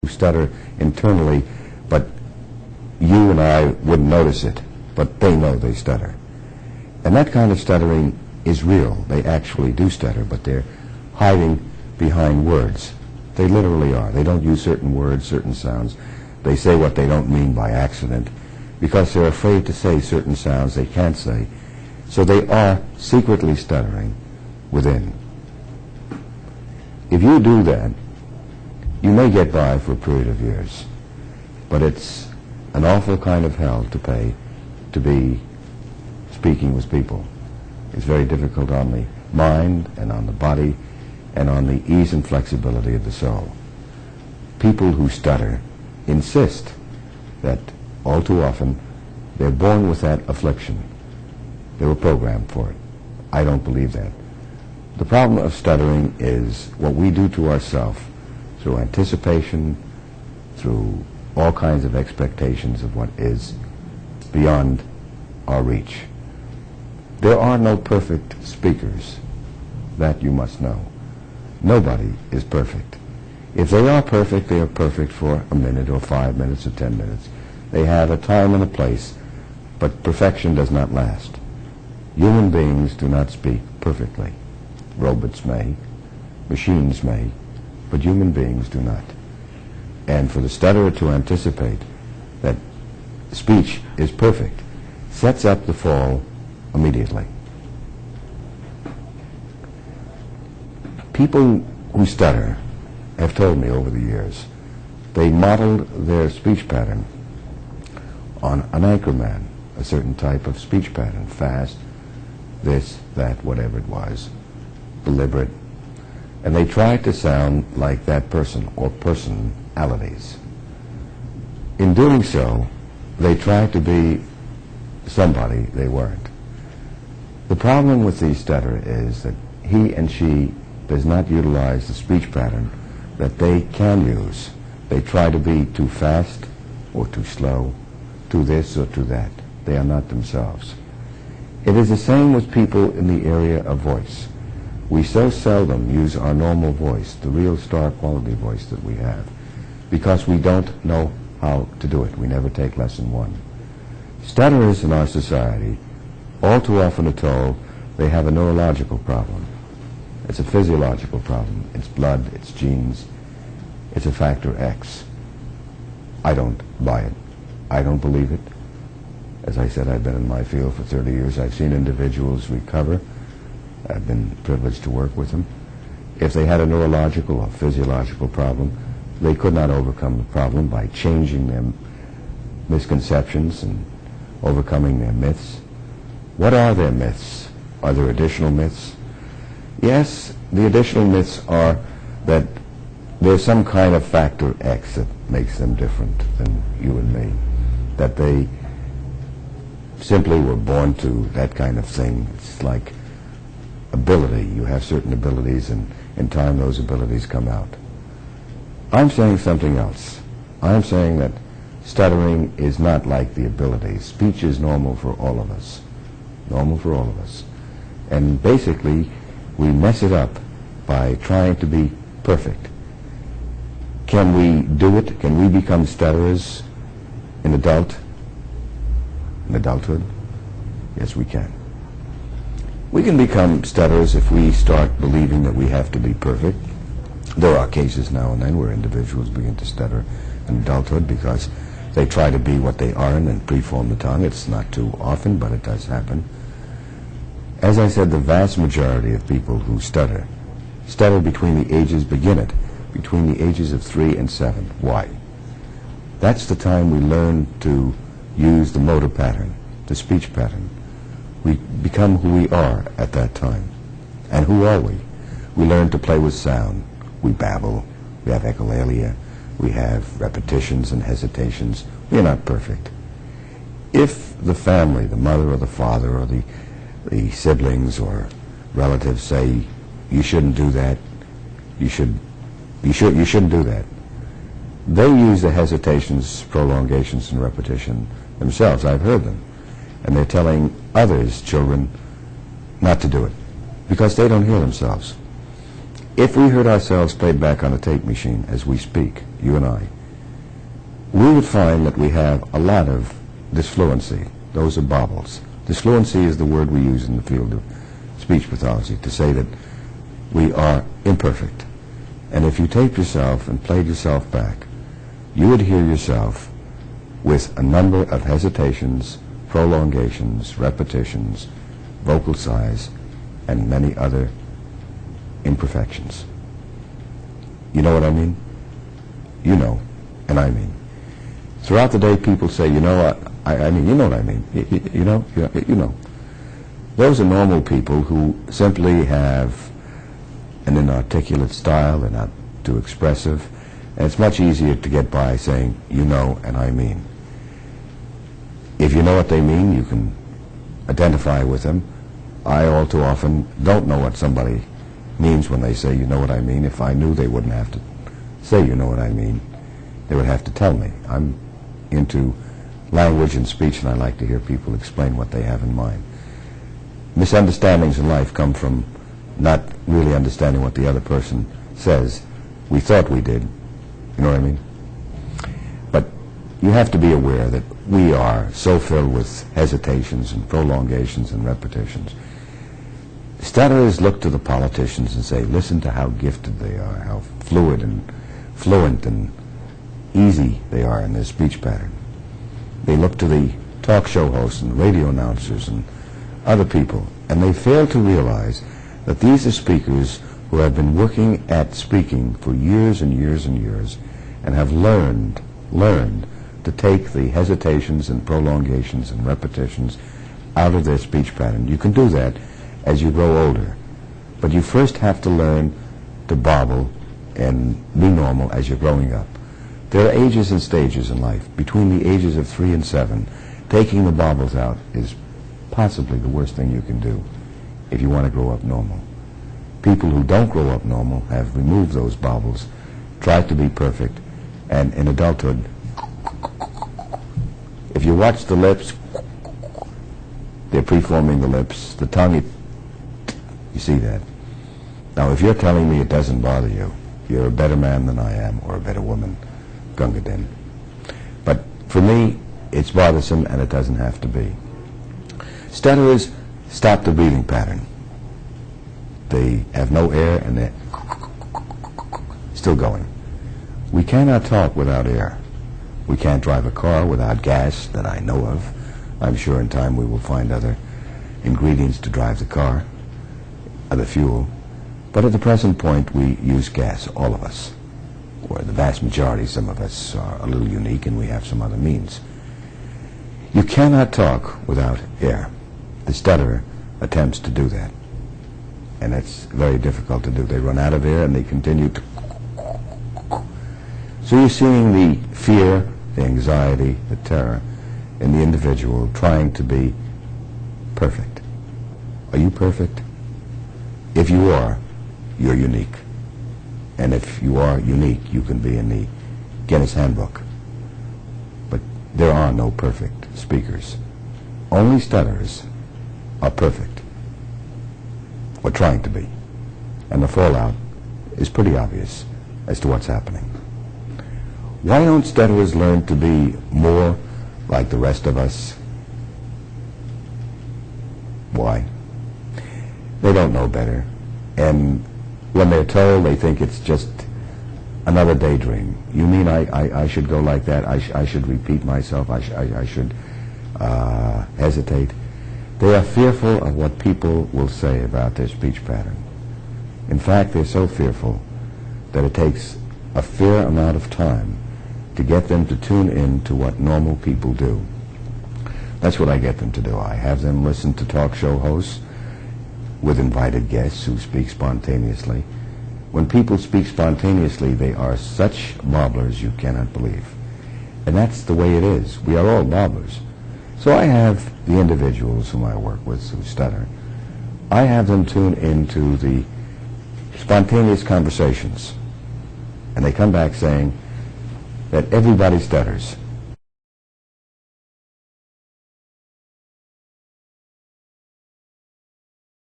stutter internally, but you and I wouldn't notice it, but they know they stutter. And that kind of stuttering is real. They actually do stutter, but they're hiding behind words. They literally are. They don't use certain words, certain sounds. They say what they don't mean by accident because they're afraid to say certain sounds they can't say. So they are secretly stuttering within. If you do that, you may get by for a period of years, but it's an awful kind of hell to pay to be speaking with people. It's very difficult on the mind and on the body and on the ease and flexibility of the soul. People who stutter insist that all too often they're born with that affliction. They were programmed for it. I don't believe that. The problem of stuttering is what we do to ourselves through anticipation, through all kinds of expectations of what is beyond our reach. There are no perfect speakers. That you must know. Nobody is perfect. If they are perfect, they are perfect for a minute or 5 minutes or 10 minutes. They have a time and a place, but perfection does not last. Human beings do not speak perfectly. Robots may, machines may, but human beings do not. And for the stutterer to anticipate that speech is perfect sets up the fall immediately. People who stutter have told me over the years they modeled their speech pattern on an anchor man, a certain type of speech pattern, fast, this, that, whatever it was, deliberate, and they tried to sound like that person or personalities. In doing so, they tried to be somebody they weren't. The problem with the stutterer is that he and she does not utilize the speech pattern that they can use. They try to be too fast or too slow, to this or to that. They are not themselves. It is the same with people in the area of voice. We so seldom use our normal voice, the real star quality voice that we have, because we don't know how to do it. We never take lesson one. Stutterers in our society all too often are told they have a neurological problem. It's a physiological problem. It's blood, it's genes, it's a factor X. I don't buy it. I don't believe it. As I said, I've been in my field for 30 years. I've seen individuals recover. I've been privileged to work with them. If they had a neurological or physiological problem, they could not overcome the problem by changing their misconceptions and overcoming their myths. What are their myths? Are there additional myths? Yes, the additional myths are that there's some kind of factor X that makes them different than you and me, that they simply were born to that kind of thing. It's like ability. You have certain abilities, and in time those abilities come out. I'm saying something else. I'm saying that stuttering is not like the abilities. Speech is normal for all of us. Normal for all of us. And basically, we mess it up by trying to be perfect. Can we do it? Can we become stutterers in adulthood? Yes, we can. We can become stutterers if we start believing that we have to be perfect. There are cases now and then where individuals begin to stutter in adulthood because they try to be what they aren't and preform the tongue. It's not too often, but it does happen. As I said, the vast majority of people who stutter between the ages, between the ages of 3 and 7. Why? That's the time we learn to use the motor pattern, the speech pattern. We become who we are at that time. And who are we? We learn to play with sound. We babble. We have echolalia. We have repetitions and hesitations. We are not perfect. If the family, the mother or the father or the siblings or relatives say, you shouldn't do that, you shouldn't do that, they use the hesitations, prolongations, and repetition themselves. I've heard them. And they're telling others, children, not to do it, because they don't hear themselves. If we heard ourselves played back on a tape machine as we speak, you and I, we would find that we have a lot of disfluency. Those are bobbles. Disfluency is the word we use in the field of speech pathology to say that we are imperfect. And if you taped yourself and played yourself back, you would hear yourself with a number of hesitations, prolongations, repetitions, vocal size, and many other imperfections. You know what I mean? You know, and I mean. Throughout the day, people say, you know, I mean, you know what I mean. You know. Those are normal people who simply have an inarticulate style. They're not too expressive. And it's much easier to get by saying, you know, and I mean. If you know what they mean, you can identify with them. I all too often don't know what somebody means when they say, you know what I mean. If I knew, they wouldn't have to say, you know what I mean. They would have to tell me. I'm into language and speech, and I like to hear people explain what they have in mind. Misunderstandings in life come from not really understanding what the other person says. We thought we did. You know what I mean? But you have to be aware that we are so filled with hesitations and prolongations and repetitions. Stutterers look to the politicians and say, listen to how gifted they are, how fluid and fluent and easy they are in their speech pattern. They look to the talk show hosts and radio announcers and other people, and they fail to realize that these are speakers who have been working at speaking for years and years and years and have learned to take the hesitations and prolongations and repetitions out of their speech pattern. You can do that as you grow older, but you first have to learn to bobble and be normal as you're growing up. There are ages and stages in life. Between the ages of 3 and 7, taking the bobbles out is possibly the worst thing you can do if you want to grow up normal. People who don't grow up normal have removed those bobbles, tried to be perfect, and in adulthood, if you watch the lips, they're preforming the lips, the tongue, you see that. Now, if you're telling me it doesn't bother you, you're a better man than I am, or a better woman, Gunga Din. But for me, it's bothersome, and it doesn't have to be. Stutterers stop the breathing pattern. They have no air, and they're still going. We cannot talk without air. We can't drive a car without gas that I know of. I'm sure in time we will find other ingredients to drive the car, other fuel. But at the present point, we use gas, all of us. Or the vast majority, some of us are a little unique, and we have some other means. You cannot talk without air. The stutterer attempts to do that, and it's very difficult to do. They run out of air, and they continue to... So you're seeing the fear, the anxiety, the terror in the individual trying to be perfect. Are you perfect? If you are, you're unique. And if you are unique, you can be in the Guinness Handbook. But there are no perfect speakers. Only stutterers are perfect, or trying to be. And the fallout is pretty obvious as to what's happening. Why don't stutterers learn to be more like the rest of us? Why? They don't know better. And when they're told, they think it's just another daydream. You mean I should go like that? I should repeat myself? I should hesitate? They are fearful of what people will say about their speech pattern. In fact, they're so fearful that it takes a fair amount of time to get them to tune in to what normal people do. That's what I get them to do. I have them listen to talk show hosts with invited guests who speak spontaneously. When people speak spontaneously, they are such bobblers you cannot believe. And that's the way it is. We are all bobblers. So I have the individuals whom I work with who stutter. I have them tune into the spontaneous conversations. And they come back saying that everybody stutters.